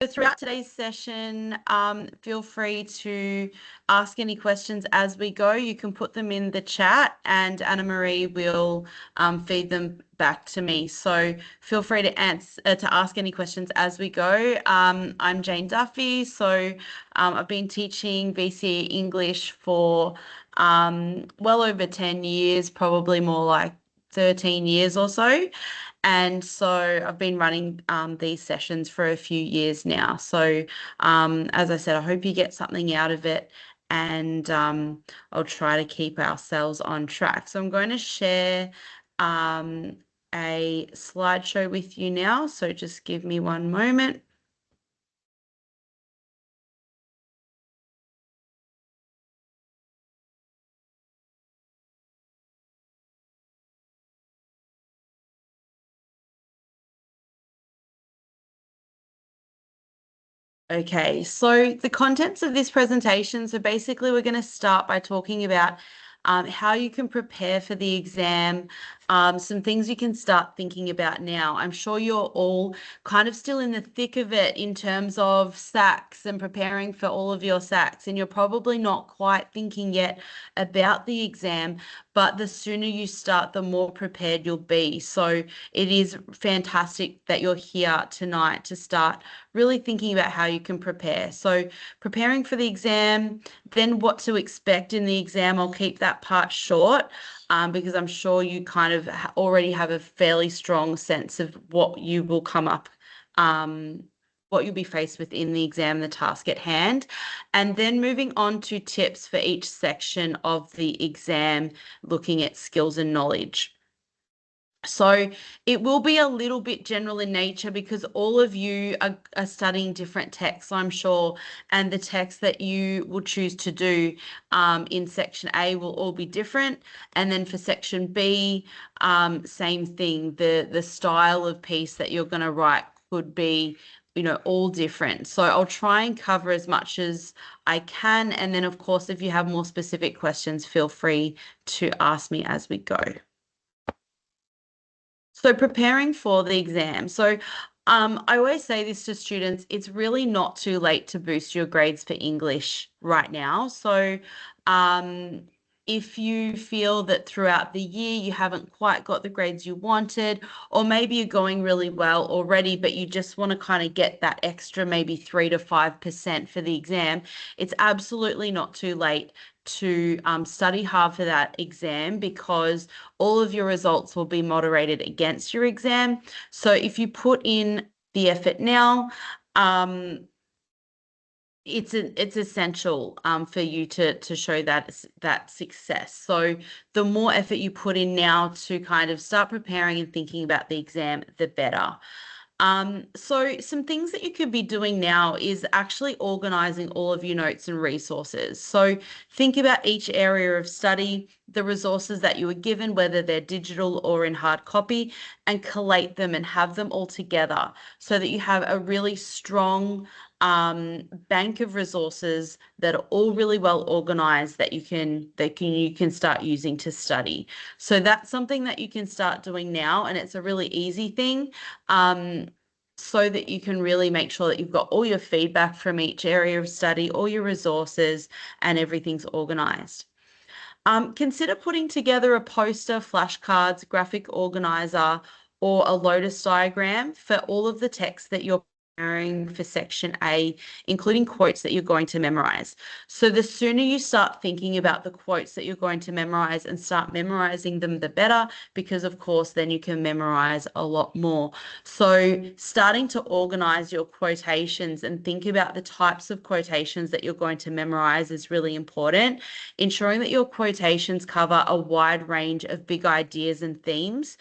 So throughout today's session, feel free to ask any questions as we go. You can put them in the chat and Anna Marie will feed them back to me. So feel free to ask any questions as we go. I'm Jayne Duffy. So I've been teaching VCE English for well over 10 years, probably more like 13 years or so. And so I've been running these sessions for a few years now. So as I said, I hope you get something out of it, and I'll try to keep ourselves on track. So I'm going to share a slideshow with you now. So just give me one moment. Okay, so the contents of this presentation, so basically we're going to start by talking about how you can prepare for the exam, some things you can start thinking about now. I'm sure you're all kind of still in the thick of it in terms of SACs and preparing for all of your SACs, and you're probably not quite thinking yet about the exam, but the sooner you start, the more prepared you'll be. So it is fantastic that you're here tonight to start really thinking about how you can prepare. So preparing for the exam, then what to expect in the exam. I'll keep that part short because I'm sure you kind of already have a fairly strong sense of what you will come up, what you'll be faced with in the exam, the task at hand. And then moving on to tips for each section of the exam, looking at skills and knowledge. So it will be a little bit general in nature because all of you are studying different texts, I'm sure, and the texts that you will choose to do in section A will all be different. And then for section B, same thing. The style of piece that you're going to write could be, all different. So I'll try and cover as much as I can. And then, of course, if you have more specific questions, feel free to ask me as we go. So preparing for the exam. So I always say this to students, it's really not too late to boost your grades for English right now. So if you feel that throughout the year you haven't quite got the grades you wanted, or maybe you're going really well already, but you just want to kind of get that extra maybe 3 to 5% for the exam, it's absolutely not too late to study hard for that exam because all of your results will be moderated against your exam. So if you put in the effort now, it's essential for you to show that success. So the more effort you put in now to kind of start preparing and thinking about the exam, the better. So some things that you could be doing now is actually organizing all of your notes and resources. So think about each area of study, the resources that you were given, whether they're digital or in hard copy, and collate them and have them all together so that you have a really strong bank of resources that are all really well organized that you can start using to study. So that's something that you can start doing now, and it's a really easy thing. So that you can really make sure that you've got all your feedback from each area of study, all your resources, and everything's organized. Consider putting together a poster, flashcards, graphic organizer, or a Lotus diagram for all of the text that you're preparing for section A, including quotes that you're going to memorize. So the sooner you start thinking about the quotes that you're going to memorize and start memorizing them, the better, because of course, then you can memorize a lot more. So starting to organize your quotations and think about the types of quotations that you're going to memorize is really important. Ensuring that your quotations cover a wide range of big ideas and themes,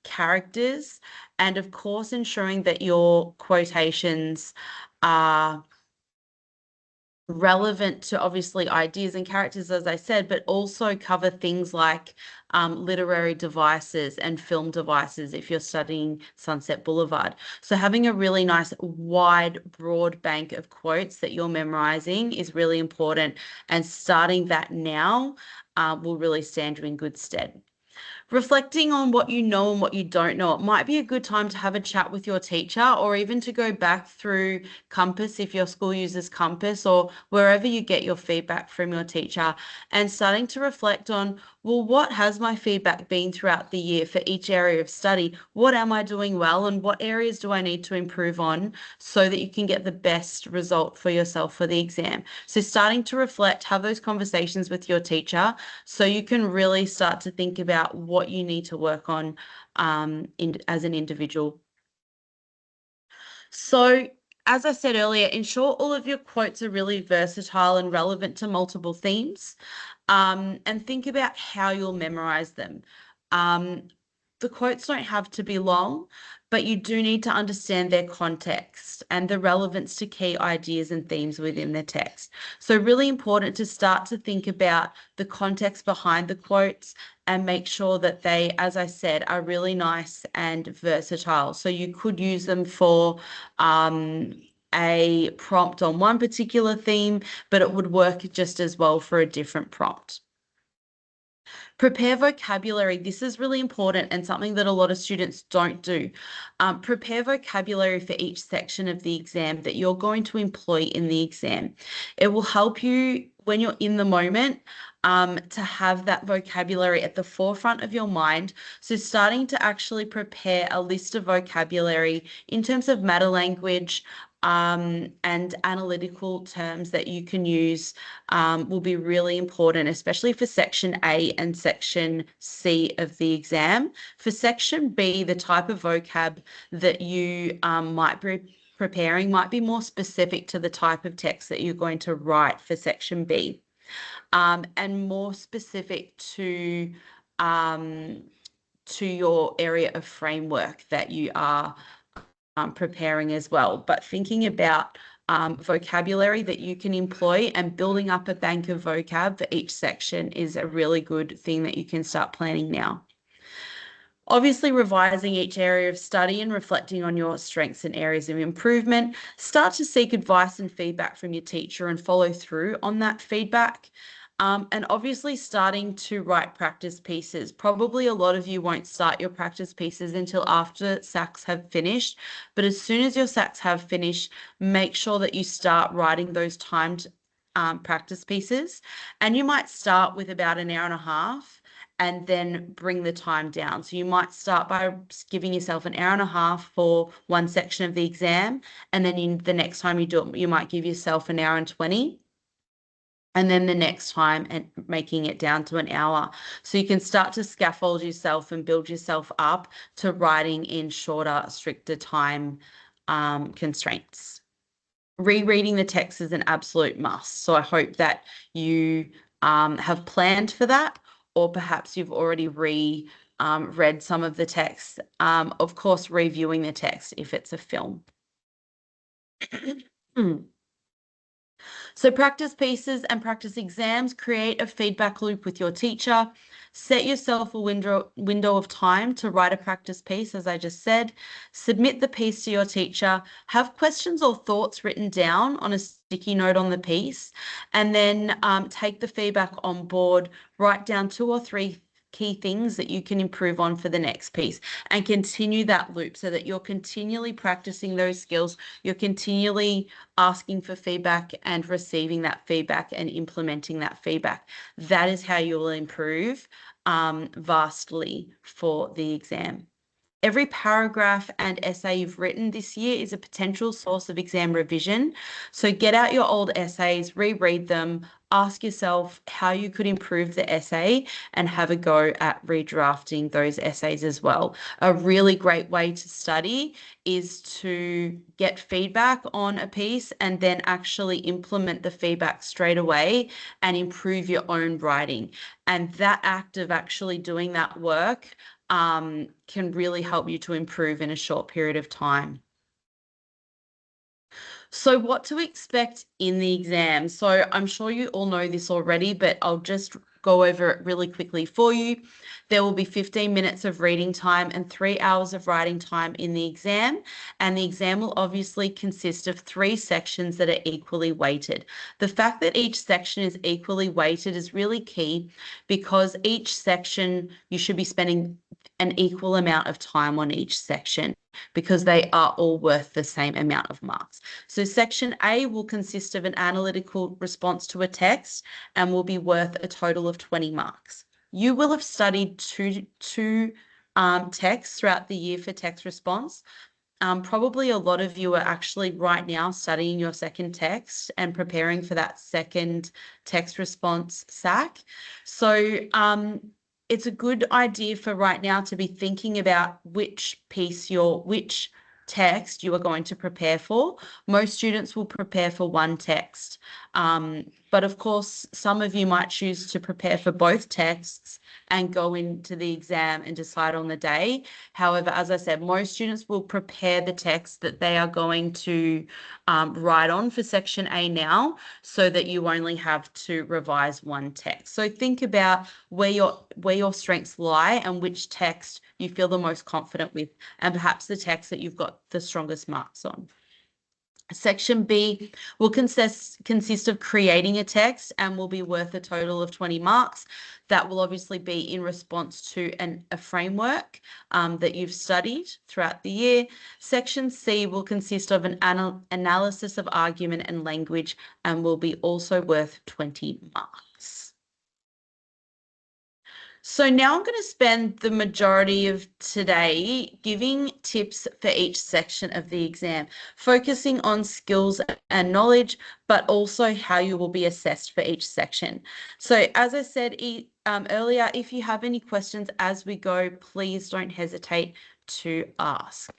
characters, and of course, ensuring that your quotations are relevant to obviously ideas and characters, as I said, but also cover things like literary devices and film devices if you're studying Sunset Boulevard. So having a really nice wide, broad bank of quotes that you're memorizing is really important, and starting that now will really stand you in good stead. Reflecting on what you know and what you don't know, it might be a good time to have a chat with your teacher or even to go back through Compass if your school uses Compass or wherever you get your feedback from your teacher and starting to reflect on, well, what has my feedback been throughout the year for each area of study? What am I doing well and what areas do I need to improve on so that you can get the best result for yourself for the exam? So starting to reflect, have those conversations with your teacher so you can really start to think about what you need to work on as an individual. So, as I said earlier, ensure all of your quotes are really versatile and relevant to multiple themes, and think about how you'll memorize them. Um, the quotes don't have to be long, but you do need to understand their context and the relevance to key ideas and themes within the text. So, really important to start to think about the context behind the quotes and make sure that they, as I said, are really nice and versatile. So, you could use them for a prompt on one particular theme, but it would work just as well for a different prompt. Prepare vocabulary. This is really important and something that a lot of students don't do. Prepare vocabulary for each section of the exam that you're going to employ in the exam. It will help you when you're in the moment to have that vocabulary at the forefront of your mind. So starting to actually prepare a list of vocabulary in terms of matter language, and analytical terms that you can use will be really important, especially for section A and section C of the exam. For section B, the type of vocab that you might be preparing might be more specific to the type of text that you're going to write for section B, and more specific to your area of framework that you are preparing as well. But thinking about vocabulary that you can employ and building up a bank of vocab for each section is a really good thing that you can start planning now. Obviously, revising each area of study and reflecting on your strengths and areas of improvement. Start to seek advice and feedback from your teacher and follow through on that feedback. And obviously starting to write practice pieces. Probably a lot of you won't start your practice pieces until after SACs have finished, but as soon as your SACs have finished, make sure that you start writing those timed practice pieces. And you might start with about an hour and a half and then bring the time down. So you might start by giving yourself an hour and a half for one section of the exam, and then the next time you do it, you might give yourself an hour and 20. And then the next time and making it down to an hour. So you can start to scaffold yourself and build yourself up to writing in shorter, stricter time constraints. Rereading the text is an absolute must. So I hope that you have planned for that, or perhaps you've already read some of the text. Of course, reviewing the text if it's a film. So practice pieces and practice exams, create a feedback loop with your teacher. Set yourself a window of time to write a practice piece, as I just said. Submit the piece to your teacher. Have questions or thoughts written down on a sticky note on the piece, and then take the feedback on board. Write down 2 or 3 key things that you can improve on for the next piece and continue that loop so that you're continually practicing those skills. You're continually asking for feedback and receiving that feedback and implementing that feedback. That is how you will improve vastly for the exam. Every paragraph and essay you've written this year is a potential source of exam revision. So get out your old essays, reread them, ask yourself how you could improve the essay and have a go at redrafting those essays as well. A really great way to study is to get feedback on a piece and then actually implement the feedback straight away and improve your own writing. And that act of actually doing that work can really help you to improve in a short period of time. So what to expect in the exam. So I'm sure you all know this already, but I'll just go over it really quickly for you. There will be 15 minutes of reading time and 3 hours of writing time in the exam. And the exam will obviously consist of 3 sections that are equally weighted. The fact that each section is equally weighted is really key because each section you should be spending an equal amount of time on each section because they are all worth the same amount of marks. So section A will consist of an analytical response to a text and will be worth a total of 20 marks. You will have studied two texts throughout the year for text response. Probably a lot of you are actually right now studying your second text and preparing for that second text response SAC. So it's a good idea for right now to be thinking about which text you are going to prepare for. Most students will prepare for one text. But of course, some of you might choose to prepare for both texts and go into the exam and decide on the day. However, as I said, most students will prepare the text that they are going to write on for section A now, so that you only have to revise one text. So think about where your strengths lie and which text you feel the most confident with, and perhaps the text that you've got the strongest marks on. Section B will consist of creating a text and will be worth a total of 20 marks. That will obviously be in response to a framework that you've studied throughout the year. Section C will consist of an analysis of argument and language and will be also worth 20 marks. So now I'm going to spend the majority of today giving tips for each section of the exam, focusing on skills and knowledge, but also how you will be assessed for each section. So as I said earlier, if you have any questions as we go, please don't hesitate to ask.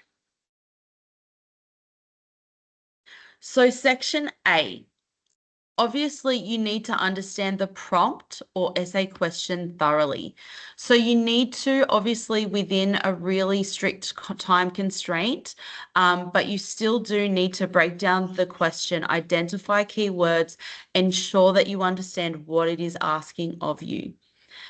So section A. Obviously, you need to understand the prompt or essay question thoroughly. So you need to, obviously, within a really strict time constraint, but you still do need to break down the question, identify keywords, ensure that you understand what it is asking of you.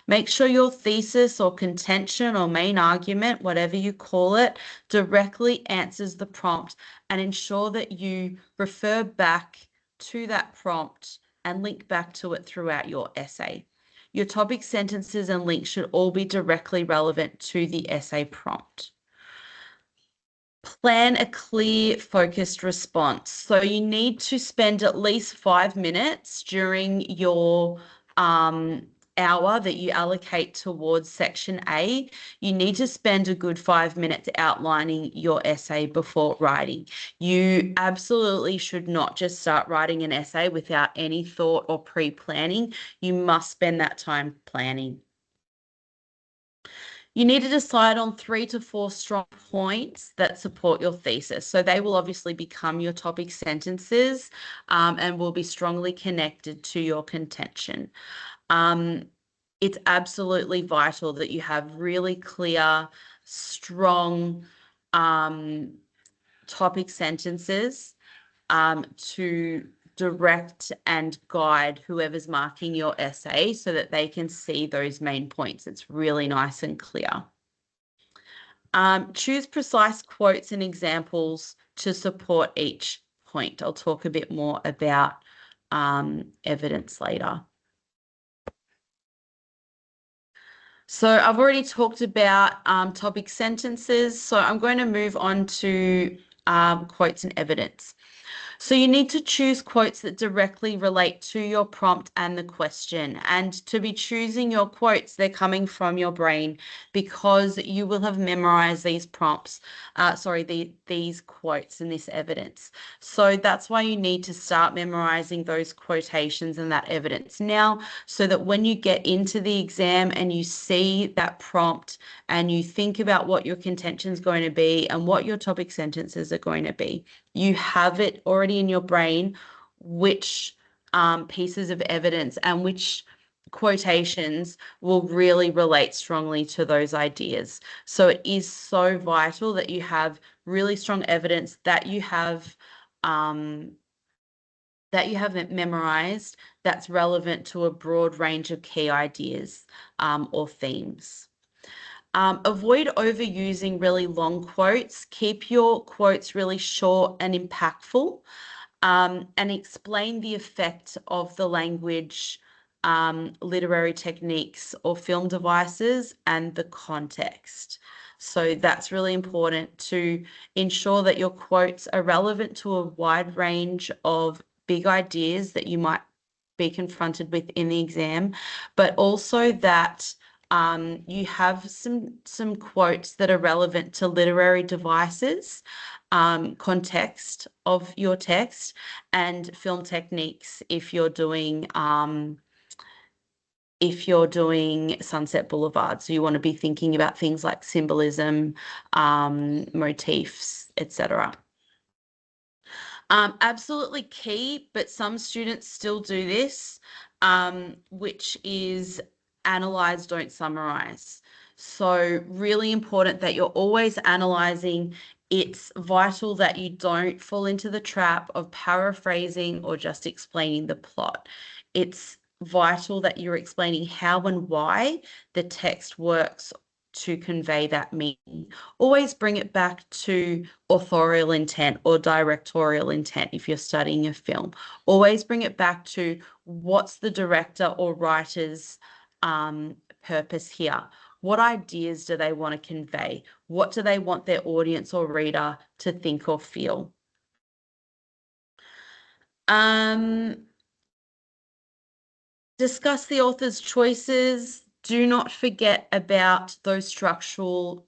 Make sure your thesis or contention or main argument, whatever you call it, directly answers the prompt, and ensure that you refer back to that prompt and link back to it throughout your essay. Your topic sentences and links should all be directly relevant to the essay prompt. Plan a clear, focused response. So you need to spend at least 5 minutes during your hour that you allocate towards section A. You need to spend a good 5 minutes outlining your essay before writing. You absolutely should not just start writing an essay without any thought or pre-planning. You must spend that time planning. You need to decide on 3 to 4 strong points that support your thesis. So they will obviously become your topic sentences and will be strongly connected to your contention. It's absolutely vital that you have really clear, strong topic sentences to direct and guide whoever's marking your essay so that they can see those main points. It's really nice and clear. Choose precise quotes and examples to support each point. I'll talk a bit more about evidence later. So I've already talked about topic sentences, so I'm going to move on to quotes and evidence. So you need to choose quotes that directly relate to your prompt and the question. And to be choosing your quotes, they're coming from your brain because you will have memorized these prompts, these quotes and this evidence. So that's why you need to start memorizing those quotations and that evidence now, so that when you get into the exam and you see that prompt and you think about what your contention is going to be and what your topic sentences are going to be, you have it already in your brain which pieces of evidence and which quotations will really relate strongly to those ideas. So it is so vital that you have really strong evidence, that you have that you haven't memorized that's relevant to a broad range of key ideas or themes. Avoid overusing really long quotes. Keep your quotes really short and impactful, and explain the effect of the language, literary techniques, or film devices and the context. So that's really important to ensure that your quotes are relevant to a wide range of big ideas that you might be confronted with in the exam, but also that you have some quotes that are relevant to literary devices, context of your text, and film techniques if you're doing Sunset Boulevard. So you want to be thinking about things like symbolism, motifs, etc. Absolutely key, but some students still do this, which is analyze, don't summarize. So really important that you're always analyzing. It's vital that you don't fall into the trap of paraphrasing or just explaining the plot. It's vital that you're explaining how and why the text works to convey that meaning. Always bring it back to authorial intent or directorial intent if you're studying a film. Always bring it back to what's the director or writer's purpose here. What ideas do they want to convey? What do they want their audience or reader to think or feel? Discuss the author's choices. Do not forget about those structural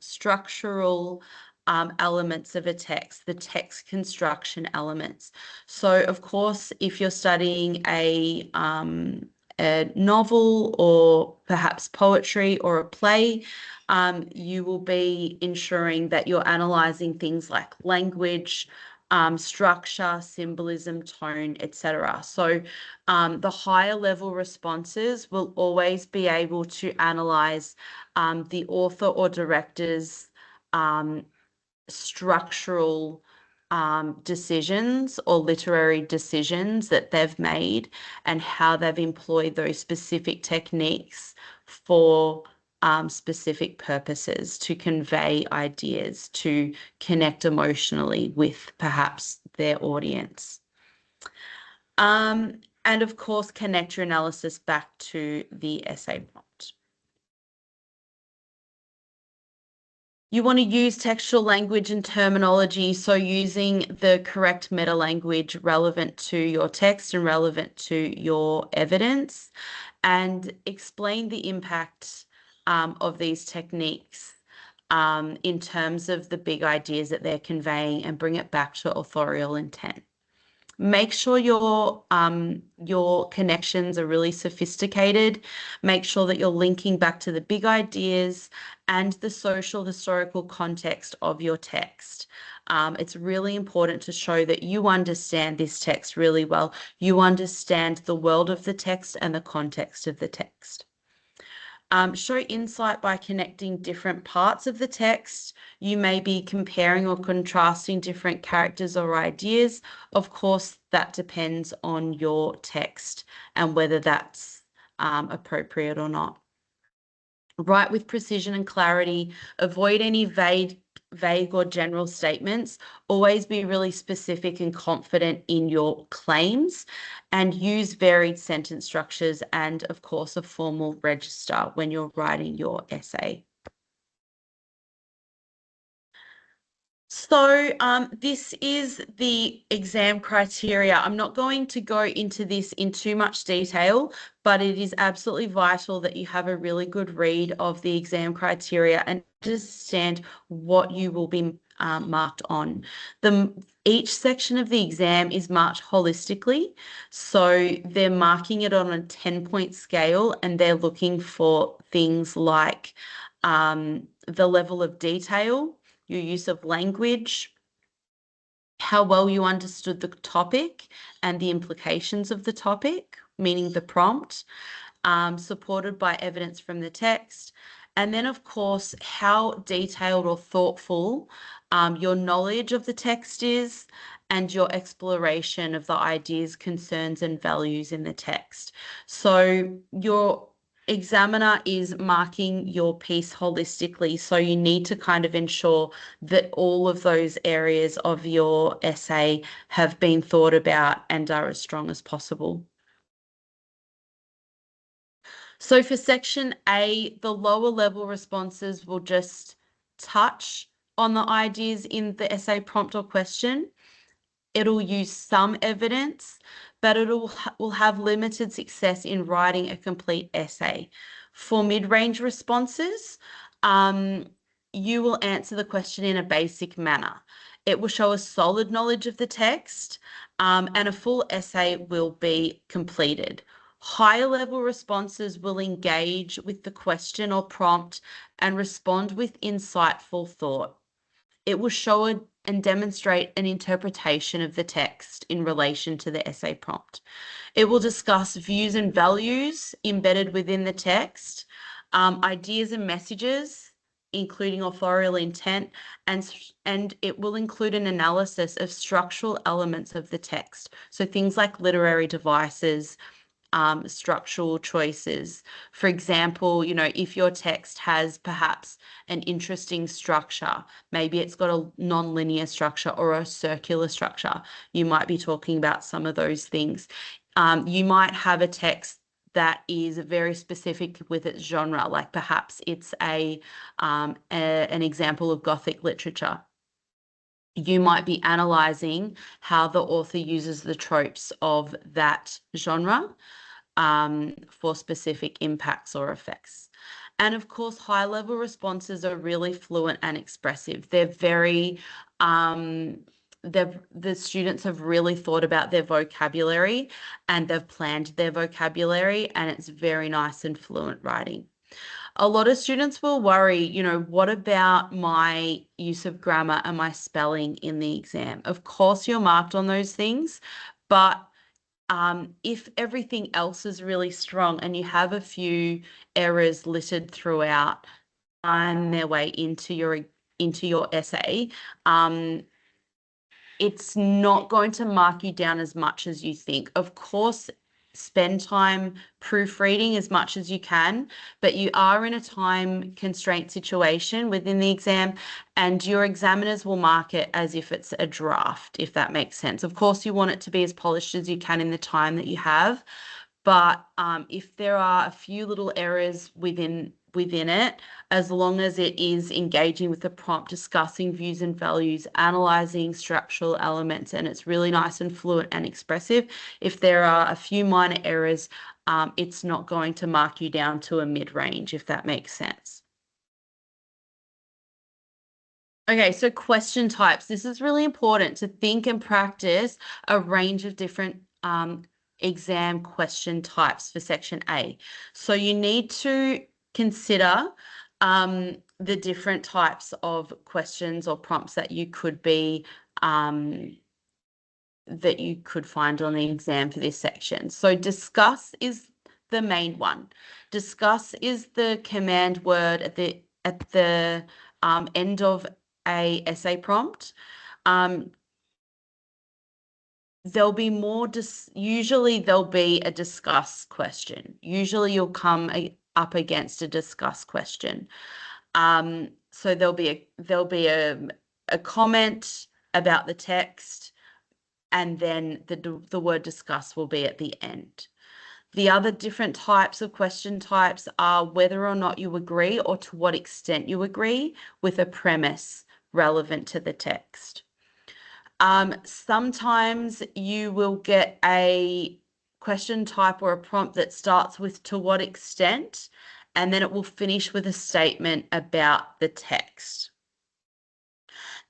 elements of a text, the text construction elements. So, of course, if you're studying a novel or perhaps poetry or a play, you will be ensuring that you're analysing things like language, structure, symbolism, tone, etc. So the higher level responses will always be able to analyze the author or director's structural decisions or literary decisions that they've made and how they've employed those specific techniques for specific purposes to convey ideas, to connect emotionally with perhaps their audience. And of course, connect your analysis back to the essay prompt. You want to use textual language and terminology, so using the correct meta language relevant to your text and relevant to your evidence, and explain the impact of these techniques in terms of the big ideas that they're conveying, and bring it back to authorial intent. Make sure your connections are really sophisticated. Make sure that you're linking back to the big ideas and the social historical context of your text. It's really important to show that you understand this text really well. You understand the world of the text and the context of the text. Show insight by connecting different parts of the text. You may be comparing or contrasting different characters or ideas. Of course, that depends on your text and whether that's appropriate or not. Write with precision and clarity. Avoid any vague or general statements. Always be really specific and confident in your claims, and use varied sentence structures and, of course, a formal register when you're writing your essay. So this is the exam criteria. I'm not going to go into this in too much detail, but it is absolutely vital that you have a really good read of the exam criteria and understand what you will be marked on. Each section of the exam is marked holistically. So they're marking it on a 10-point scale, and they're looking for things like the level of detail, your use of language, how well you understood the topic and the implications of the topic, meaning the prompt, supported by evidence from the text. And then, of course, how detailed or thoughtful your knowledge of the text is, and your exploration of the ideas, concerns, and values in the text. So your examiner is marking your piece holistically, so you need to kind of ensure that all of those areas of your essay have been thought about and are as strong as possible. So for section A, the lower level responses will just touch on the ideas in the essay prompt or question. It'll use some evidence, but will have limited success in writing a complete essay. For mid-range responses, you will answer the question in a basic manner. It will show a solid knowledge of the text, and a full essay will be completed. Higher level responses will engage with the question or prompt and respond with insightful thought. It will show and demonstrate an interpretation of the text in relation to the essay prompt. It will discuss views and values embedded within the text, ideas and messages, including authorial intent, and it will include an analysis of structural elements of the text. So things like literary devices, structural choices. For example, if your text has perhaps an interesting structure, maybe it's got a non-linear structure or a circular structure, you might be talking about some of those things. You might have a text that is very specific with its genre, like perhaps it's an example of Gothic literature. You might be analysing how the author uses the tropes of that genre for specific impacts or effects. And of course, high level responses are really fluent and expressive. They're very, the students have really thought about their vocabulary and they've planned their vocabulary, and it's very nice and fluent writing. A lot of students will worry, what about my use of grammar and my spelling in the exam? Of course, you're marked on those things, but if everything else is really strong and you have a few errors littered throughout, find their way into your essay, it's not going to mark you down as much as you think. Of course, spend time proofreading as much as you can, but you are in a time constraint situation within the exam, and your examiners will mark it as if it's a draft, if that makes sense. Of course, you want it to be as polished as you can in the time that you have, but if there are a few little errors within it, as long as it is engaging with the prompt, discussing views and values, analyzing structural elements, and it's really nice and fluent and expressive, if there are a few minor errors, it's not going to mark you down to a mid-range, if that makes sense. Okay, so question types. This is really important to think and practice a range of different exam question types for section A. So you need to consider the different types of questions or prompts that you could find on the exam for this section. So discuss is the main one. Discuss is the command word at the end of a essay prompt. There'll be usually there'll be a discuss question. Usually you'll come up against a discuss question. So there'll be a comment about the text, and then the word discuss will be at the end. The other different types of question types are whether or not you agree or to what extent you agree with a premise relevant to the text. Sometimes you will get a question type or a prompt that starts with to what extent, and then it will finish with a statement about the text.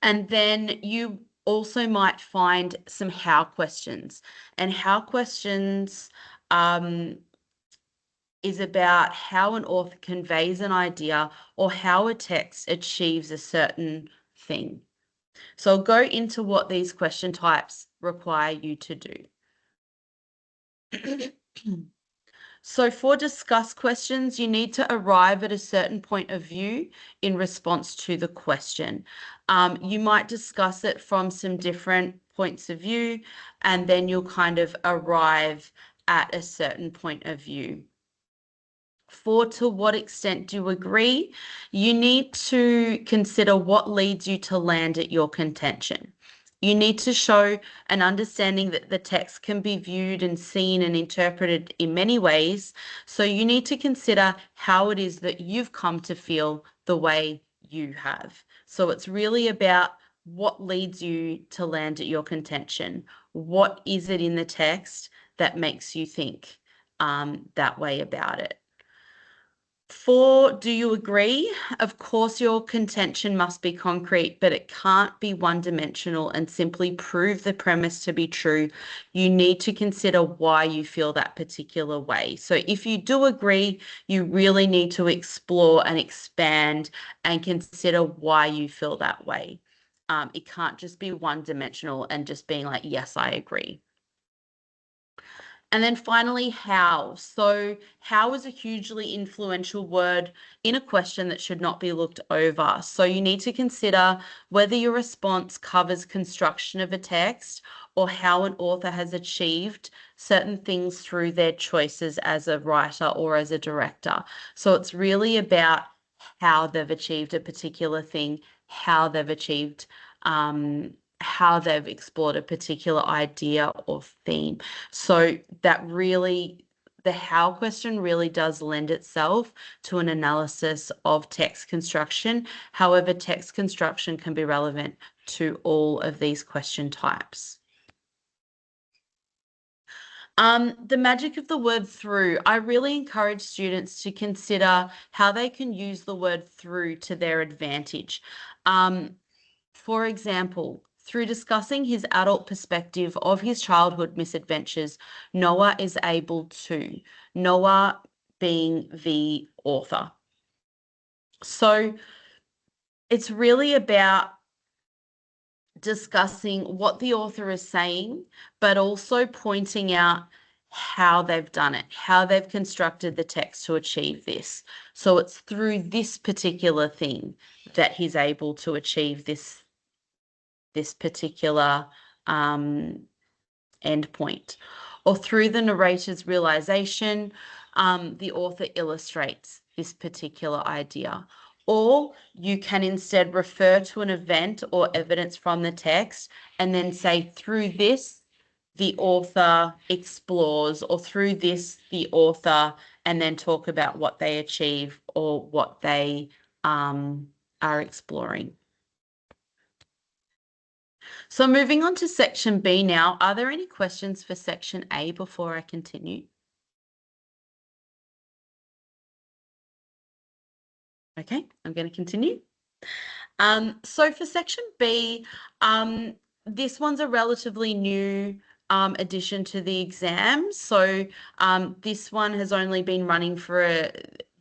And then you also might find some how questions. And how questions is about how an author conveys an idea or how a text achieves a certain thing. So I'll go into what these question types require you to do. So for discuss questions, you need to arrive at a certain point of view in response to the question. You might discuss it from some different points of view, and then you'll kind of arrive at a certain point of view. For to what extent do you agree, you need to consider what leads you to land at your contention. You need to show an understanding that the text can be viewed and seen and interpreted in many ways. So you need to consider how it is that you've come to feel the way you have. So it's really about what leads you to land at your contention. What is it in the text that makes you think that way about it? For do you agree? Of course, your contention must be concrete, but it can't be one-dimensional and simply prove the premise to be true. You need to consider why you feel that particular way. So if you do agree, you really need to explore and expand and consider why you feel that way. It can't just be one-dimensional and just being like, yes, I agree. And then finally, how. So how is a hugely influential word in a question that should not be looked over. So you need to consider whether your response covers construction of a text or how an author has achieved certain things through their choices as a writer or as a director. So it's really about how they've achieved a particular thing, how they've achieved how they've explored a particular idea or theme. So that really, the how question really does lend itself to an analysis of text construction. However, text construction can be relevant to all of these question types. The magic of the word through. I really encourage students to consider how they can use the word through to their advantage. For example, through discussing his adult perspective of his childhood misadventures, Noah is able to, Noah being the author. So it's really about discussing what the author is saying, but also pointing out how they've done it, how they've constructed the text to achieve this. So it's through this particular thing that he's able to achieve this particular endpoint. Or through the narrator's realization, the author illustrates this particular idea. Or you can instead refer to an event or evidence from the text and then say, through this, the author explores, or through this, the author, and then talk about what they achieve or what they are exploring. So moving on to section B now, are there any questions for section A before I continue? Okay, I'm going to continue. So for section B, this one's a relatively new addition to the exam. So this one has only been running for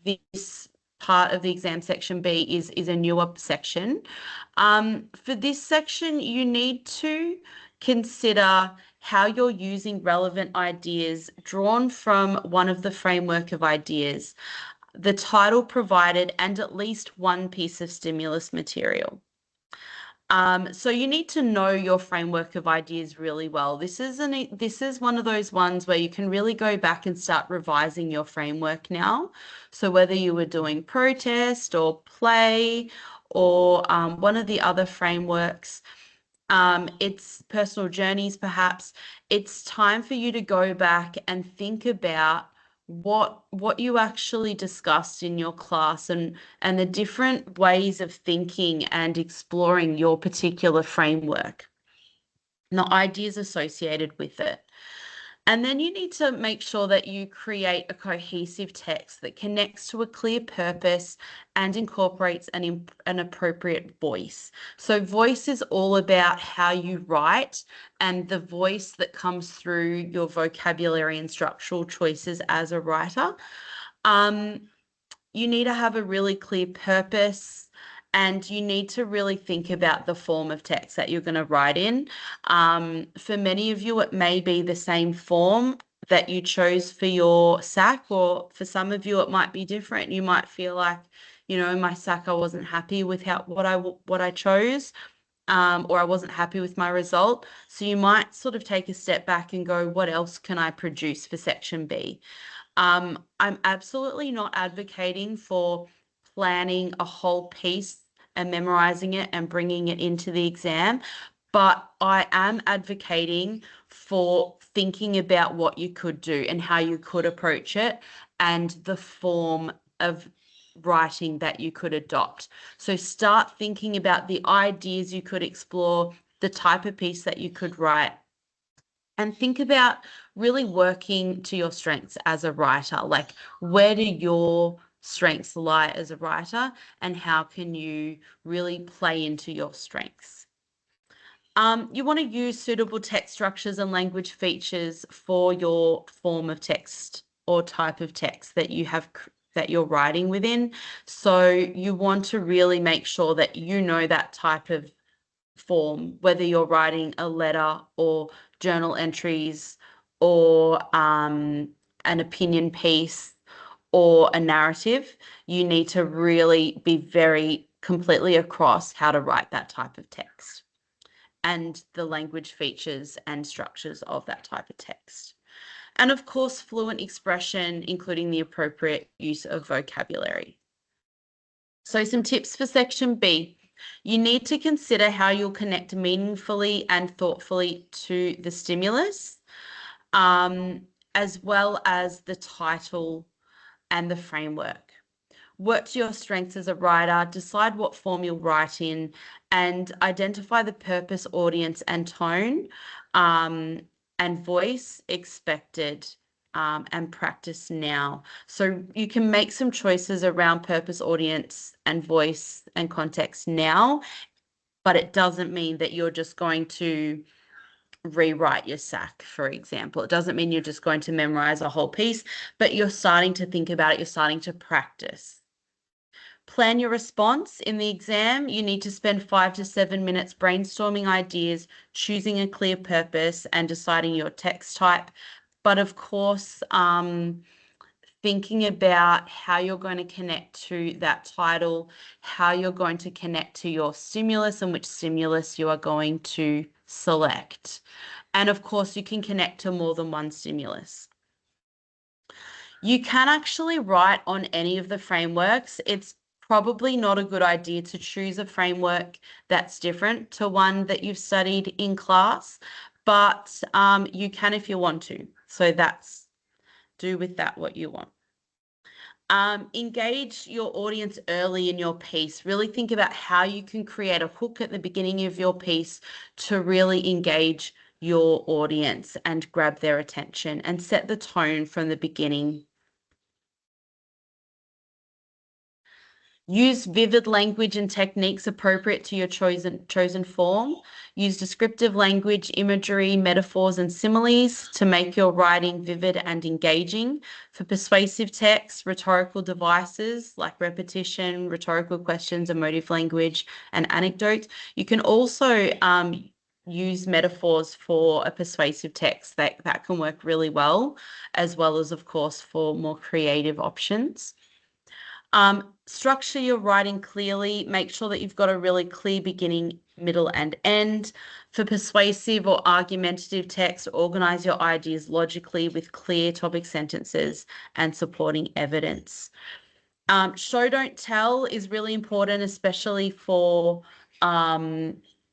this part of the exam. Section B is a newer section. For this section, you need to consider how you're using relevant ideas drawn from one of the framework of ideas, the title provided, and at least one piece of stimulus material. So you need to know your framework of ideas really well. This is one of those ones where you can really go back and start revising your framework now. So whether you were doing protest or play or one of the other frameworks, it's personal journeys perhaps, it's time for you to go back and think about what you actually discussed in your class and the different ways of thinking and exploring your particular framework and the ideas associated with it. And then you need to make sure that you create a cohesive text that connects to a clear purpose and incorporates an appropriate voice. So voice is all about how you write and the voice that comes through your vocabulary and structural choices as a writer. You need to have a really clear purpose, and you need to really think about the form of text that you're going to write in. For many of you, it may be the same form that you chose for your SAC, or for some of you, it might be different. You might feel like, my SAC, I wasn't happy with what I chose, or I wasn't happy with my result. So you might sort of take a step back and go, what else can I produce for section B? I'm absolutely not advocating for planning a whole piece and memorizing it and bringing it into the exam, but I am advocating for thinking about what you could do and how you could approach it and the form of writing that you could adopt. So start thinking about the ideas you could explore, the type of piece that you could write, and think about really working to your strengths as a writer. Like, where do your strengths lie as a writer, and how can you really play into your strengths? You want to use suitable text structures and language features for your form of text or type of text that you're writing within. So you want to really make sure that you know that type of form, whether you're writing a letter or journal entries or an opinion piece or a narrative. You need to really be very completely across how to write that type of text and the language features and structures of that type of text. And of course, fluent expression, including the appropriate use of vocabulary. So some tips for section B. You need to consider how you'll connect meaningfully and thoughtfully to the stimulus, as well as the title and the framework. Work to your strengths as a writer, decide what form you'll write in, and identify the purpose, audience, and tone, and voice expected, and practice now. So you can make some choices around purpose, audience, and voice and context now, but it doesn't mean that you're just going to rewrite your SAC, for example. It doesn't mean you're just going to memorize a whole piece, but you're starting to think about it. You're starting to practice. Plan your response in the exam. You need to spend 5 to 7 minutes brainstorming ideas, choosing a clear purpose, and deciding your text type. But of course, thinking about how you're going to connect to that title, how you're going to connect to your stimulus, and which stimulus you are going to select. And of course, you can connect to more than one stimulus. You can actually write on any of the frameworks. It's probably not a good idea to choose a framework that's different to one that you've studied in class, but you can if you want to. So do with that what you want. Engage your audience early in your piece. Really think about how you can create a hook at the beginning of your piece to really engage your audience and grab their attention, and set the tone from the beginning. Use vivid language and techniques appropriate to your chosen form. Use descriptive language, imagery, metaphors, and similes to make your writing vivid and engaging. For persuasive text, rhetorical devices like repetition, rhetorical questions, emotive language, and anecdotes. You can also use metaphors for a persuasive text. That can work really well, as of course, for more creative options. Structure your writing clearly. Make sure that you've got a really clear beginning, middle, and end. For persuasive or argumentative text, organize your ideas logically with clear topic sentences and supporting evidence. Show, don't tell is really important, especially for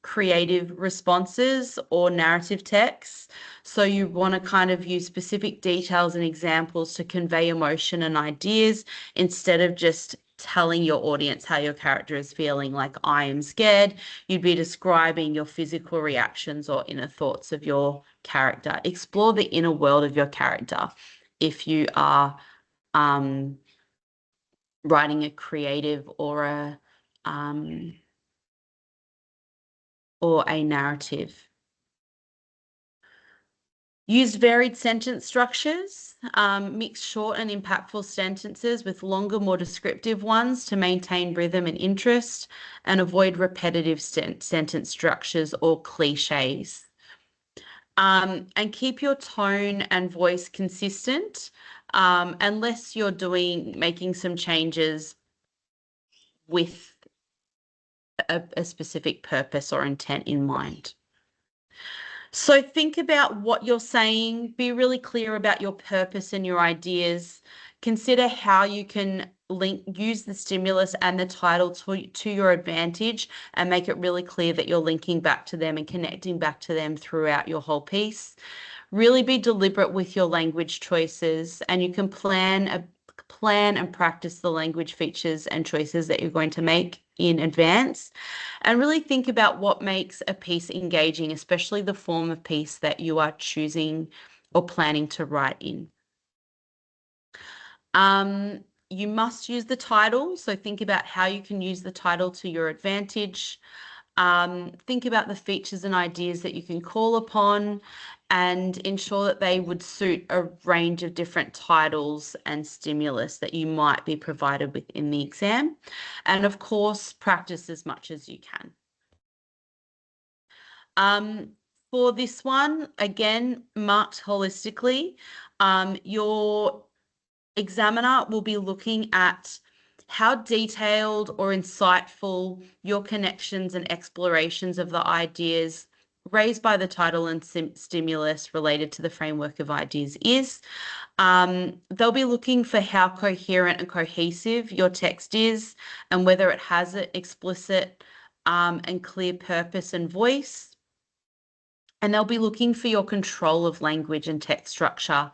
creative responses or narrative texts. So you want to kind of use specific details and examples to convey emotion and ideas, instead of just telling your audience how your character is feeling. Like, I am scared. You'd be describing your physical reactions or inner thoughts of your character. Explore the inner world of your character if you are writing a creative or a narrative. Use varied sentence structures. Mix short and impactful sentences with longer, more descriptive ones to maintain rhythm and interest, and avoid repetitive sentence structures or cliches. And keep your tone and voice consistent, unless you're making some changes with a specific purpose or intent in mind. So think about what you're saying, be really clear about your purpose and your ideas. Consider how you can use the stimulus and the title to your advantage, and make it really clear that you're linking back to them and connecting back to them throughout your whole piece. Really be deliberate with your language choices, and you can plan and practice the language features and choices that you're going to make in advance, and really think about what makes a piece engaging, especially the form of piece that you are choosing or planning to write in. You must use the title, so think about how you can use the title to your advantage. Think about the features and ideas that you can call upon, and ensure that they would suit a range of different titles and stimulus that you might be provided with in the exam. And of course, practice as much as you can. For this one, again, marked holistically, your examiner will be looking at how detailed or insightful your connections and explorations of the ideas raised by the title and stimulus related to the framework of ideas is. They'll be looking for how coherent and cohesive your text is, and whether it has an explicit and clear purpose and voice. And they'll be looking for your control of language and text structure,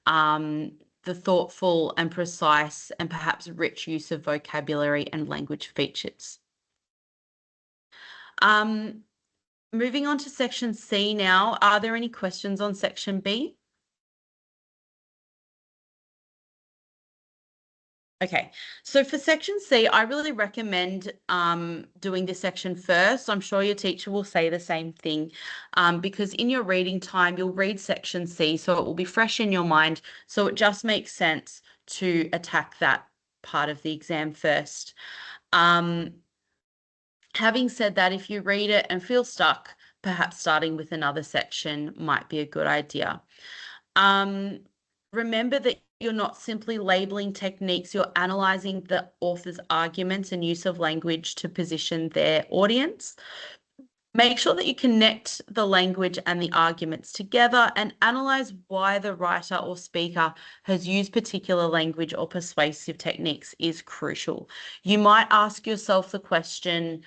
the thoughtful and precise and perhaps rich use of vocabulary and language features. Moving on to section C now. Are there any questions on section B? Okay, so for section C, I really recommend doing this section first. I'm sure your teacher will say the same thing, because in your reading time, you'll read section C, so it will be fresh in your mind. So it just makes sense to attack that part of the exam first. Having said that, if you read it and feel stuck, perhaps starting with another section might be a good idea. Remember that you're not simply labeling techniques, you're analyzing the author's arguments and use of language to position their audience. Make sure that you connect the language and the arguments together, and analyze why the writer or speaker has used particular language or persuasive techniques is crucial. You might ask yourself the question,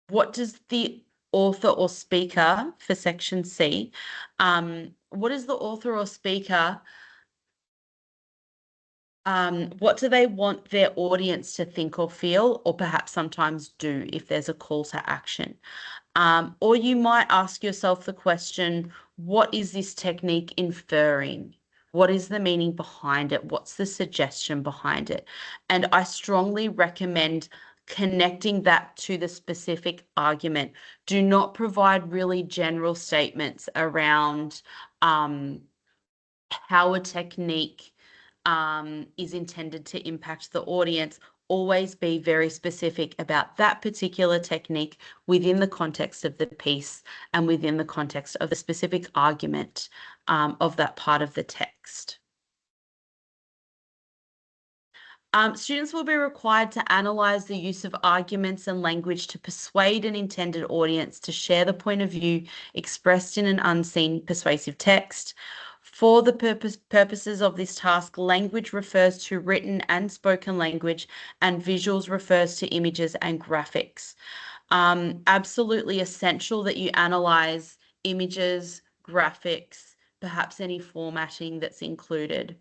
what does the author or speaker for section C, what is the author or speaker, what do they want their audience to think or feel, or perhaps sometimes do if there's a call to action? Or you might ask yourself the question, what is this technique inferring? What is the meaning behind it? What's the suggestion behind it? And I strongly recommend connecting that to the specific argument. Do not provide really general statements around how a technique is intended to impact the audience. Always be very specific about that particular technique within the context of the piece and within the context of the specific argument of that part of the text. Students will be required to analyze the use of arguments and language to persuade an intended audience to share the point of view expressed in an unseen persuasive text. For the purposes of this task, language refers to written and spoken language, and visuals refers to images and graphics. Absolutely essential that you analyze images, graphics, perhaps any formatting that's included.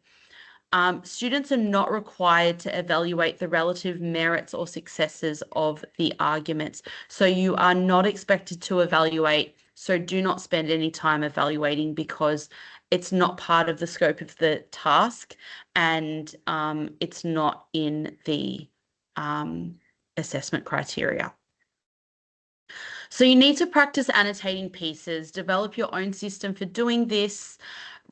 Students are not required to evaluate the relative merits or successes of the arguments. So you are not expected to evaluate. So do not spend any time evaluating, because it's not part of the scope of the task, and it's not in the assessment criteria. So you need to practice annotating pieces, develop your own system for doing this,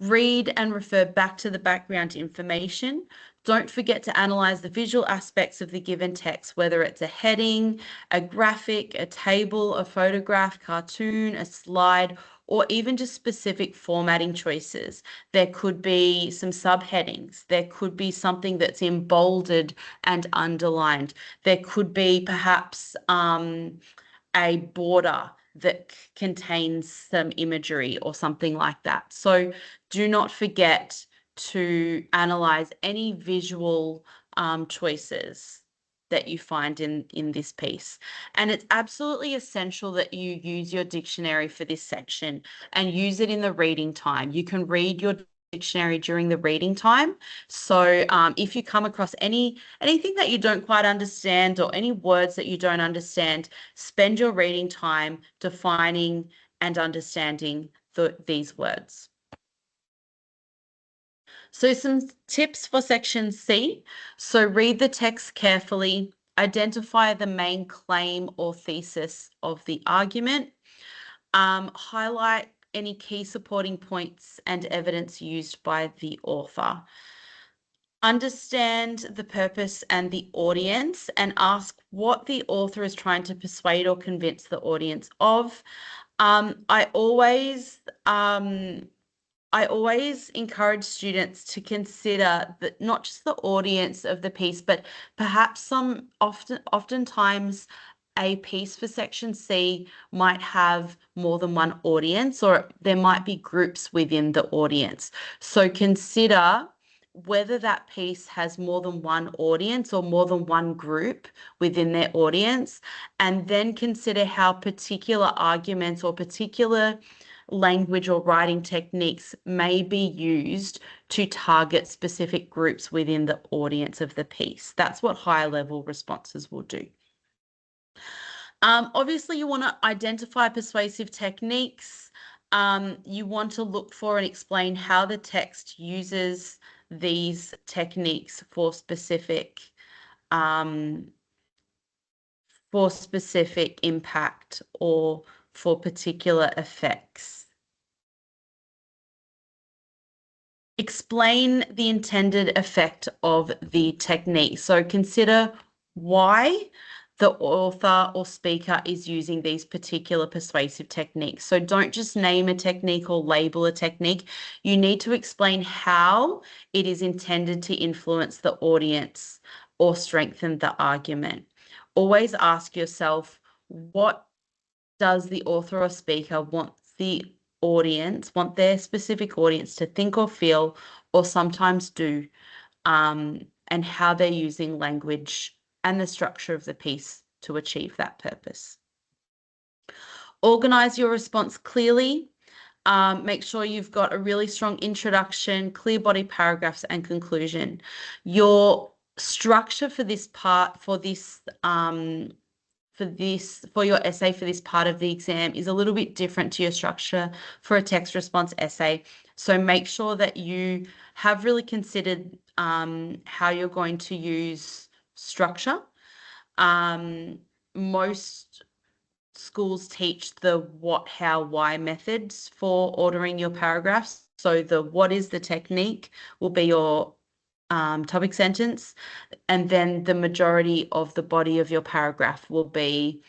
read and refer back to the background information, Don't forget to analyze the visual aspects of the given text, whether it's a heading, a graphic, a table, a photograph, cartoon, a slide, or even just specific formatting choices. There could be some subheadings. There could be something that's in bolded and underlined. There could be perhaps a border that contains some imagery or something like that. So do not forget to analyze any visual choices that you find in this piece. And it's absolutely essential that you use your dictionary for this section and use it in the reading time. You can read your dictionary during the reading time. So if you come across anything that you don't quite understand or any words that you don't understand, spend your reading time defining and understanding these words. So some tips for section C. So read the text carefully, identify the main claim or thesis of the argument, highlight any key supporting points and evidence used by the author. Understand the purpose and the audience and ask what the author is trying to persuade or convince the audience of. I always encourage students to consider that not just the audience of the piece, but perhaps oftentimes a piece for section C might have more than one audience, or there might be groups within the audience. So consider whether that piece has more than one audience or more than one group within their audience, and then consider how particular arguments or particular language or writing techniques may be used to target specific groups within the audience of the piece. That's what higher level responses will do. Obviously, you want to identify persuasive techniques. You want to look for and explain how the text uses these techniques for specific impact or for particular effects. Explain the intended effect of the technique. So consider why the author or speaker is using these particular persuasive techniques. So don't just name a technique or label a technique. You need to explain how it is intended to influence the audience or strengthen the argument. Always ask yourself, what does the author or speaker want their specific audience to think or feel, or sometimes do, and how they're using language and the structure of the piece to achieve that purpose. Organize your response clearly. Make sure you've got a really strong introduction, clear body paragraphs, and conclusion. Your structure for this part, for your essay for this part of the exam is a little bit different to your structure for a text response essay. So make sure that you have really considered how you're going to use structure. Most schools teach the what, how, why methods for ordering your paragraphs. So the what is the technique will be your topic sentence, and then the majority of the body of your paragraph will be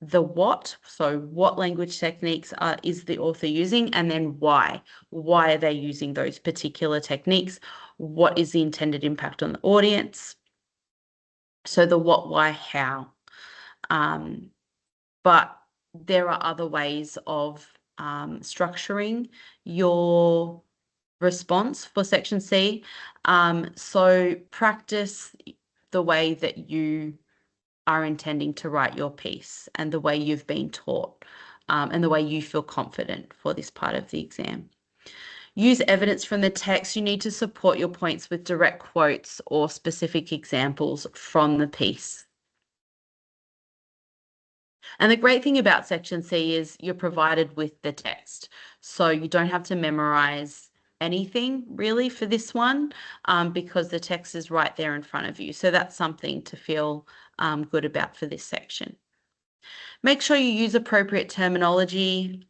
the what. So what language techniques is the author using, and then why. Why are they using those particular techniques? What is the intended impact on the audience? So the what, why, how. But there are other ways of structuring your response for section C. So practice the way that you are intending to write your piece and the way you've been taught, and the way you feel confident for this part of the exam. Use evidence from the text. You need to support your points with direct quotes or specific examples from the piece. And the great thing about section C is you're provided with the text. So you don't have to memorize anything really for this one, because the text is right there in front of you. So that's something to feel good about for this section. Make sure you use appropriate terminology.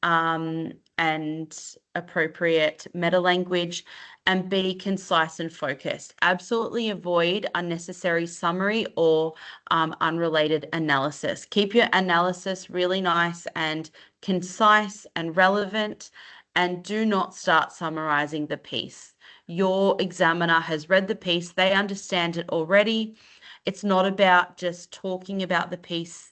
and appropriate meta language, and be concise and focused. Absolutely avoid unnecessary summary or unrelated analysis. Keep your analysis really nice and concise and relevant, and do not start summarizing the piece. Your examiner has read the piece, they understand it already. It's not about just talking about the piece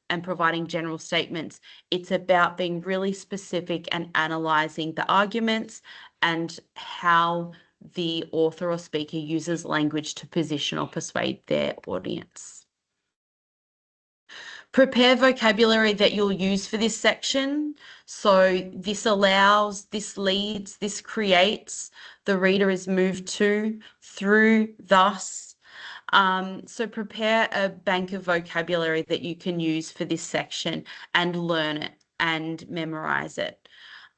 and providing general statements. It's about being really specific and analyzing the arguments and how the author or speaker uses language to position or persuade their audience. Prepare vocabulary that you'll use for this section. So this allows, this leads, this creates, the reader is moved to, through, thus. So prepare a bank of vocabulary that you can use for this section and learn it and memorize it.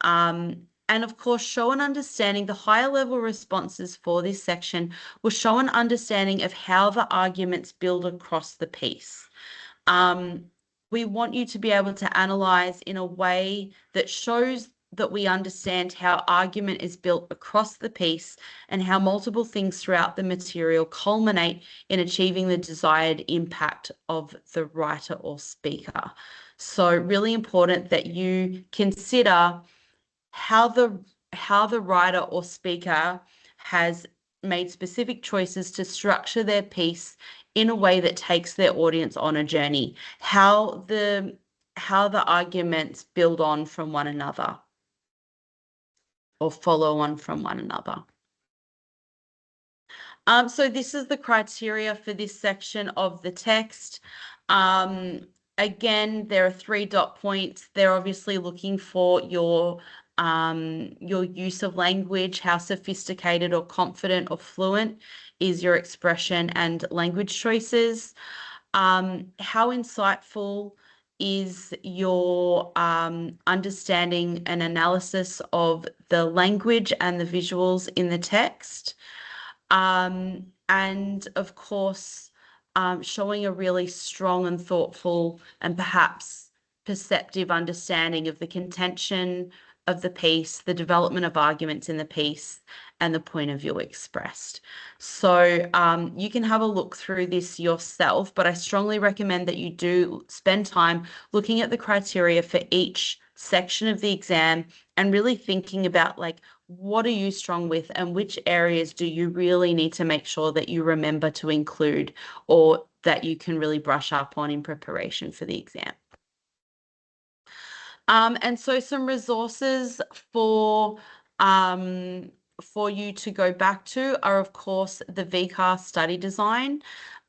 And of course, show an understanding. The higher level responses for this section will show an understanding of how the arguments build across the piece. We want you to be able to analyze in a way that shows that we understand how argument is built across the piece and how multiple things throughout the material culminate in achieving the desired impact of the writer or speaker. So really important that you consider how the writer or speaker has made specific choices to structure their piece in a way that takes their audience on a journey, how the arguments build on from one another or follow on from one another. So this is the criteria for this section of the text. Again, there are 3 dot points. They're obviously looking for your use of language, how sophisticated or confident or fluent is your expression and language choices. How insightful is your understanding and analysis of the language and the visuals in the text. And of course, showing a really strong and thoughtful and perhaps perceptive understanding of the contention of the piece, the development of arguments in the piece, and the point of view expressed. So you can have a look through this yourself, but I strongly recommend that you do spend time looking at the criteria for each section of the exam and really thinking about, like, what are you strong with and which areas do you really need to make sure that you remember to include or that you can really brush up on in preparation for the exam. And so some resources for you to go back to are, of course, the VCAR study design.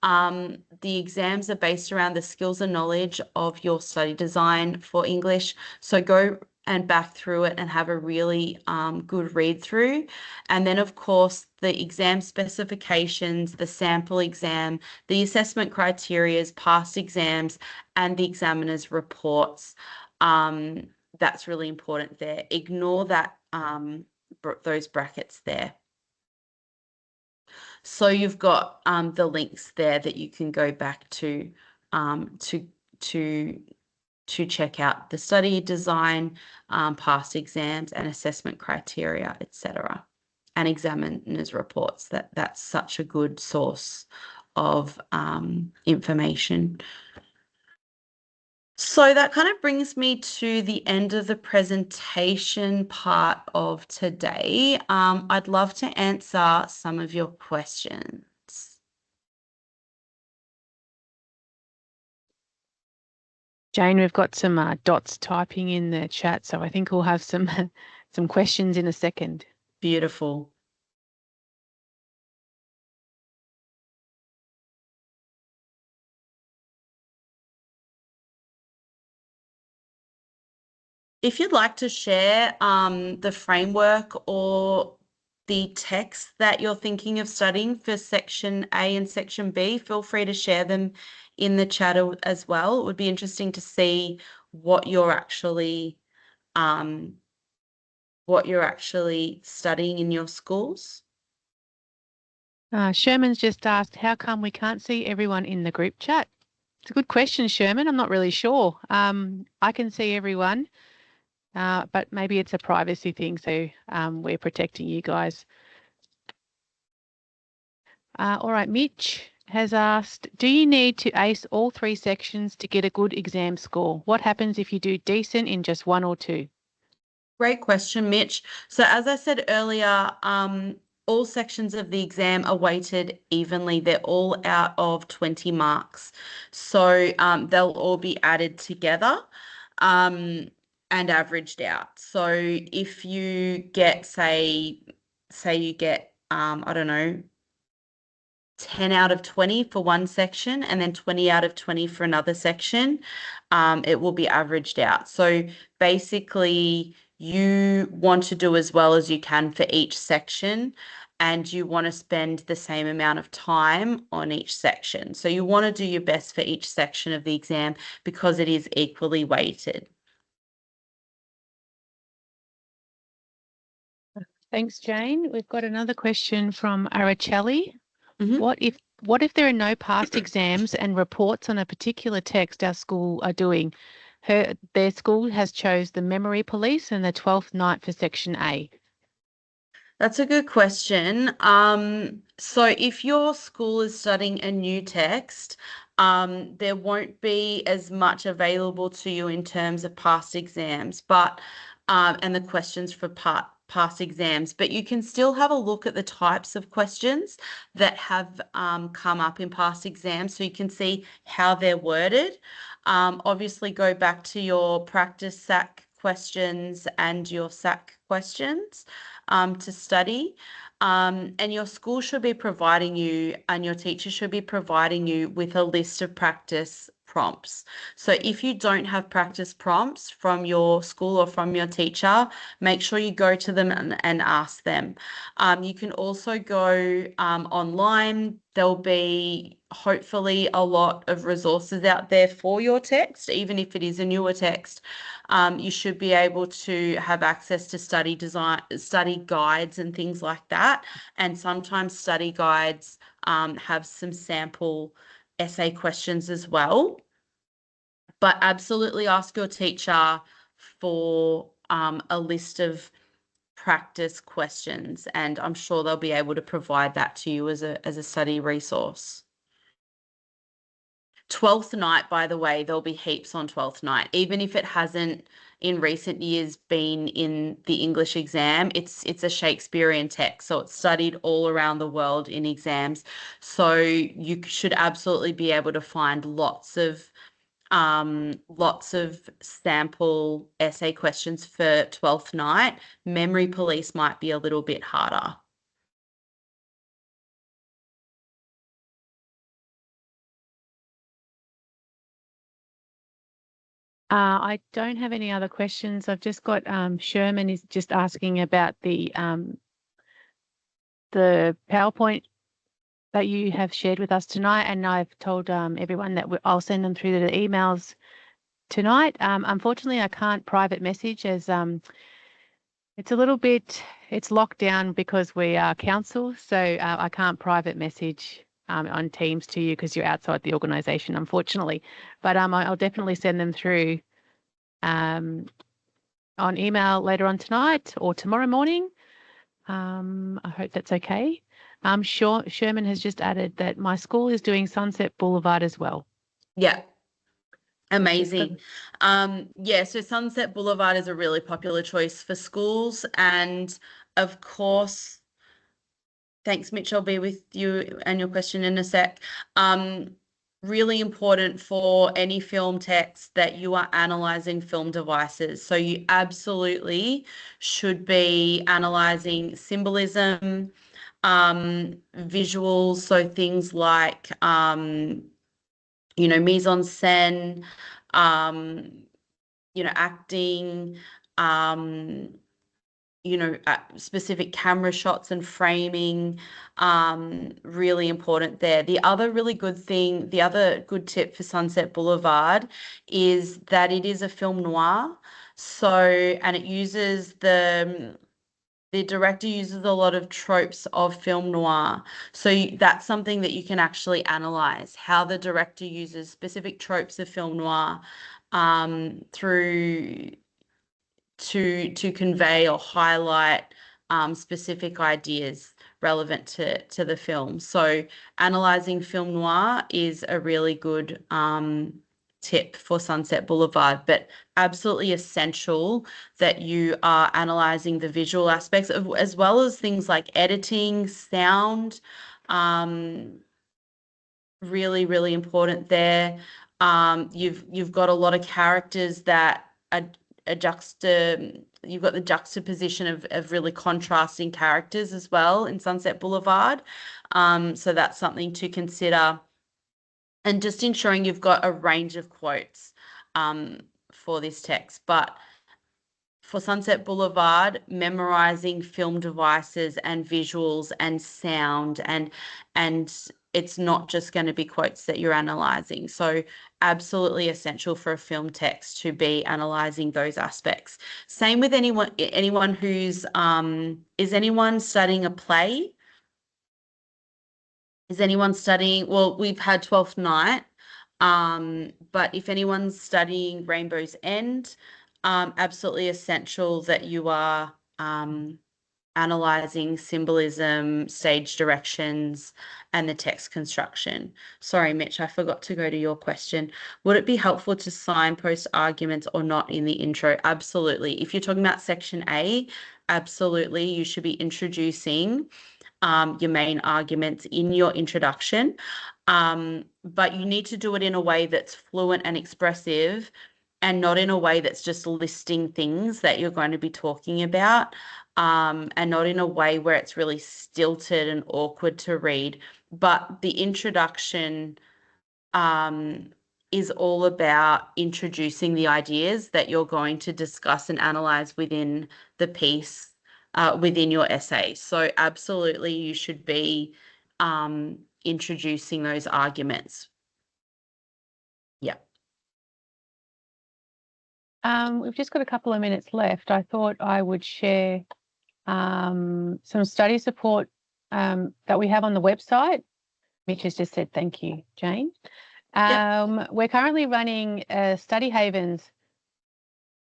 The exams are based around the skills and knowledge of your study design for English. So go and back through it and have a really good read through. And then, of course, the exam specifications, the sample exam, the assessment criterias, past exams, and the examiner's reports. That's really important there. Ignore that those brackets there. So you've got the links there that you can go back to check out the study design, past exams and assessment criteria, etc. And examiners' reports. That's such a good source of information. So that kind of brings me to the end of the presentation part of today. I'd love to answer some of your questions. Jayne, we've got some dots typing in the chat, so I think we'll have some questions in a second. Beautiful. If you'd like to share the framework or the text that you're thinking of studying for Section A and Section B, feel free to share them in the chat as well. It would be interesting to see what you're actually studying in your schools. Sherman's just asked, how come we can't see everyone in the group chat? It's a good question, Sherman. I'm not really sure. I can see everyone. but maybe it's a privacy thing, so we're protecting you guys. All right, Mitch has asked, do you need to ace all 3 sections to get a good exam score? What happens if you do decent in just 1 or 2? Great question, Mitch. So as I said earlier, all sections of the exam are weighted evenly. They're all out of 20 marks. So they'll all be added together and averaged out. So if you get, say you get, I don't know, 10 out of 20 for one section and then 20 out of 20 for another section, it will be averaged out. So basically, you want to do as well as you can for each section, and you want to spend the same amount of time on each section. So you want to do your best for each section of the exam because it is equally weighted. Thanks, Jayne. We've got another question from Araceli. Mhm. What if there are no past exams and reports on a particular text our school are doing? Their school has chose the memory police and the 12th night for section A. That's a good question. So if your school is studying a new text, there won't be as much available to you in terms of past exams, but and the questions for past exams, but you can still have a look at the types of questions that have come up in past exams so you can see how they're worded. Obviously, go back to your practice SAC questions and your SAC questions to study. And your school should be providing you, and your teacher should be providing you with a list of practice prompts. So if you don't have practice prompts from your school or from your teacher, make sure you go to them and ask them. You can also go online. There'll be hopefully a lot of resources out there for your text, even if it is a newer text. You should be able to have access to study guides and things like that. And sometimes study guides have some sample essay questions as well. But absolutely ask your teacher for a list of practice questions, and I'm sure they'll be able to provide that to you as a study resource. 12th night, by the way, there'll be heaps on 12th night. Even if it hasn't in recent years been in the English exam, it's a Shakespearean text, so it's studied all around the world in exams. So you should absolutely be able to find lots of sample essay questions for 12th night. Memory police might be a little bit harder. I don't have any other questions. I've just got Sherman is just asking about the PowerPoint that you have shared with us tonight, and I've told everyone that I'll send them through the emails tonight. Unfortunately, I can't private message as it's a little bit, it's locked down because we are council, so I can't private message on Teams to you because you're outside the organisation, unfortunately. But I'll definitely send them through on email later on tonight or tomorrow morning. I hope that's okay. Sherman has just added that my school is doing Sunset Boulevard as well. Yeah. Amazing. Yeah, so Sunset Boulevard is a really popular choice for schools. And of course, thanks, Mitch. I'll be with you and your question in a sec. Really important for any film text that you are analyzing film devices. So you absolutely should be analyzing symbolism, visuals, so things like mise en scène, acting, um, specific camera shots and framing, really important there. The other good tip for Sunset Boulevard is that it is a film noir. So, and it uses the director uses a lot of tropes of film noir. So that's something that you can actually analyze, how the director uses specific tropes of film noir through to convey or highlight specific ideas relevant to the film. So analyzing film noir is a really good tip for Sunset Boulevard, but absolutely essential that you are analyzing the visual aspects as well as things like editing, sound. Really, really important there. You've got a lot of characters that are you've got the juxtaposition of really contrasting characters as well in Sunset Boulevard. So that's something to consider. And just ensuring you've got a range of quotes for this text. But for Sunset Boulevard, memorizing film devices and visuals and sound and it's not just going to be quotes that you're analyzing. So absolutely essential for a film text to be analyzing those aspects. Same with anyone who's is anyone studying a play? Is anyone studying? Well, we've had 12th Night, but if anyone's studying Rainbow's End, absolutely essential that you are analyzing symbolism, stage directions, and the text construction. Sorry, Mitch, I forgot to go to your question. Would it be helpful to signpost arguments or not in the intro? Absolutely. If you're talking about section A, absolutely, you should be introducing your main arguments in your introduction. But you need to do it in a way that's fluent and expressive and not in a way that's just listing things that you're going to be talking about, and not in a way where it's really stilted and awkward to read. But the introduction is all about introducing the ideas that you're going to discuss and analyze within the piece, within your essay. So absolutely, you should be introducing those arguments. Yeah. We've just got a couple of minutes left. I thought I would share some study support that we have on the website. Mitch has just said thank you, Jayne. We're currently running study havens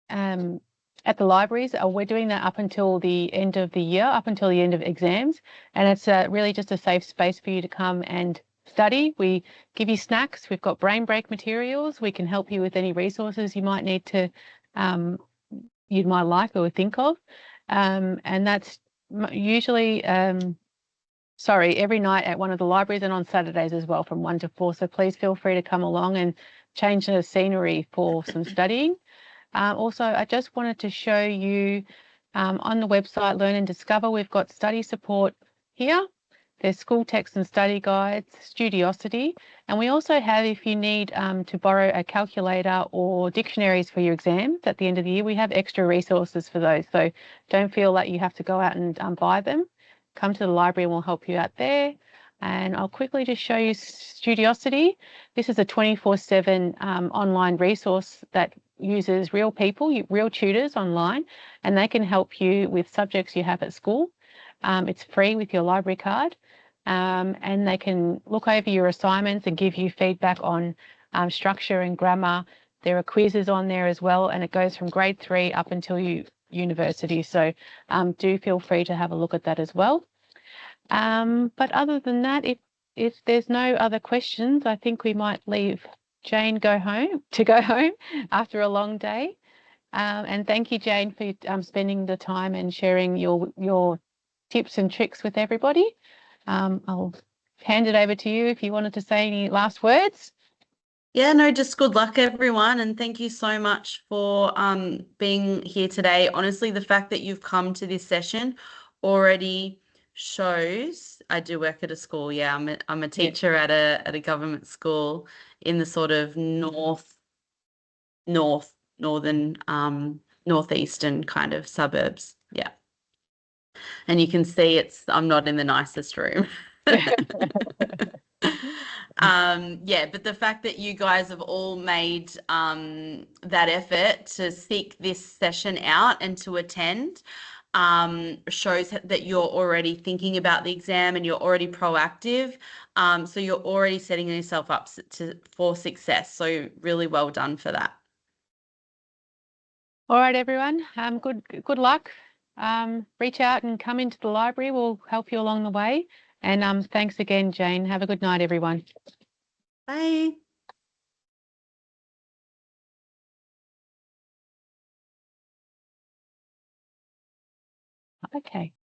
at the libraries. We're doing that up until the end of the year, up until the end of exams. And it's really just a safe space for you to come and study. We give you snacks. We've got brain break materials. We can help you with any resources you might need to, you might like or think of. And that's usually, every night at one of the libraries and on Saturdays as well from 1 to 4. So please feel free to come along and change the scenery for some studying. Also, I just wanted to show you on the website Learn and Discover, we've got study support here. There's school text and study guides, Studiosity, and we also have, if you need to borrow a calculator or dictionaries for your exams at the end of the year, we have extra resources for those. So don't feel like you have to go out and buy them. Come to the library and we'll help you out there. And I'll quickly just show you Studiosity. This is a 24/7 online resource that uses real people, real tutors online, and they can help you with subjects you have at school. It's free with your library card, and they can look over your assignments and give you feedback on structure and grammar. There are quizzes on there as well, and it goes from grade 3 up until university. So do feel free to have a look at that as well. But other than that, if there's no other questions, I think we might leave Jayne go home after a long day. And thank you, Jayne, for spending the time and sharing your tips and tricks with everybody. I'll hand it over to you if you wanted to say any last words. Yeah, no, just good luck, everyone. And thank you so much for being here today. Honestly, the fact that you've come to this session already shows. I do work at a school. Yeah, I'm a teacher at a government school in the sort of northern northeastern kind of suburbs. Yeah. And you can see I'm not in the nicest room. Yeah, but the fact that you guys have all made that effort to seek this session out and to attend shows that you're already thinking about the exam and you're already proactive. So you're already setting yourself up for success. So really well done for that. All right, everyone. Good luck. Reach out and come into the library. We'll help you along the way. And thanks again, Jayne. Have a good night, everyone. Bye. Okay.